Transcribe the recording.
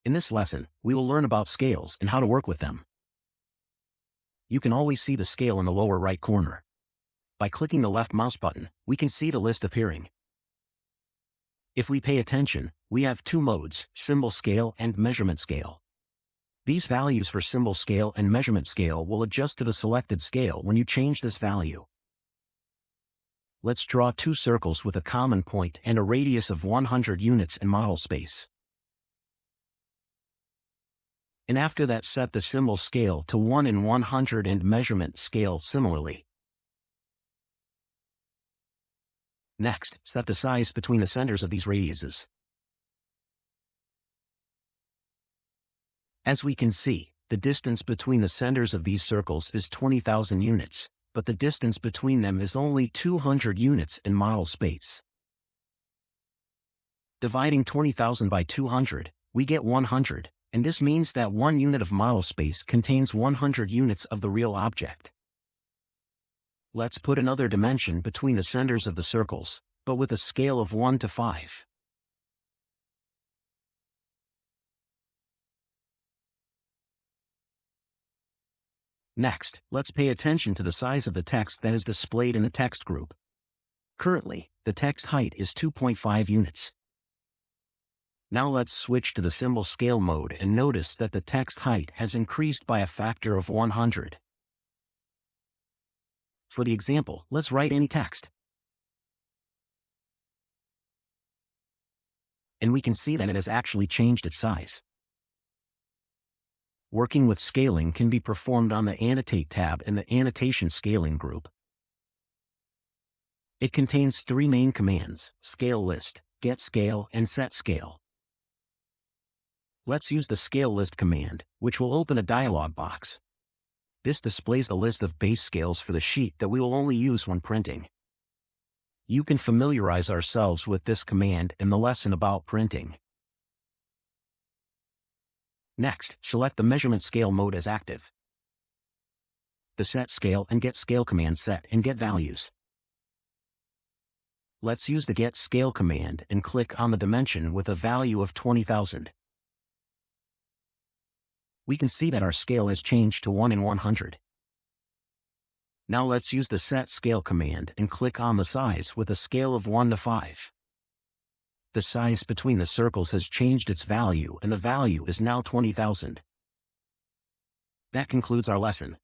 In this lesson, we will learn about scales and how to work with them. You can always see the scale in the lower right corner. By clicking the left mouse button, we can see the list appearing. If we pay attention, we have two modes, symbol scale and measurement scale. These values for symbol scale and measurement scale will adjust to the selected scale when you change this value. Let's draw two circles with a common point and a radius of 100 units in model space. And after that, set the symbol scale to 1 in 100 and measurement scale similarly. Next, set the size between the centers of these radiuses. As we can see, the distance between the centers of these circles is 20,000 units, but the distance between them is only 200 units in model space. Dividing 20,000 by 200, we get 100, and this means that 1 unit of model space contains 100 units of the real object. Let's put another dimension between the centers of the circles, but with a scale of 1 to 5. Next, let's pay attention to the size of the text that is displayed in the text group. Currently, the text height is 2.5 units. Now let's switch to the symbol scale mode and notice that the text height has increased by a factor of 100. For the example, let's write any text. And we can see that it has actually changed its size. Working with scaling can be performed on the Annotate tab in the Annotation Scaling group. It contains three main commands: scale list, get scale, and set scale. Let's use the scale list command, which will open a dialog box. This displays a list of base scales for the sheet that we will only use when printing. You can familiarize ourselves with this command in the lesson about printing. Next, select the measurement scale mode as active. The set scale and get scale commands set and get values. Let's use the get scale command and click on the dimension with a value of 20,000. We can see that our scale has changed to 1 in 100. Now let's use the set scale command and click on the size with a scale of 1 to 5. The size between the circles has changed its value and the value is now 20,000. That concludes our lesson.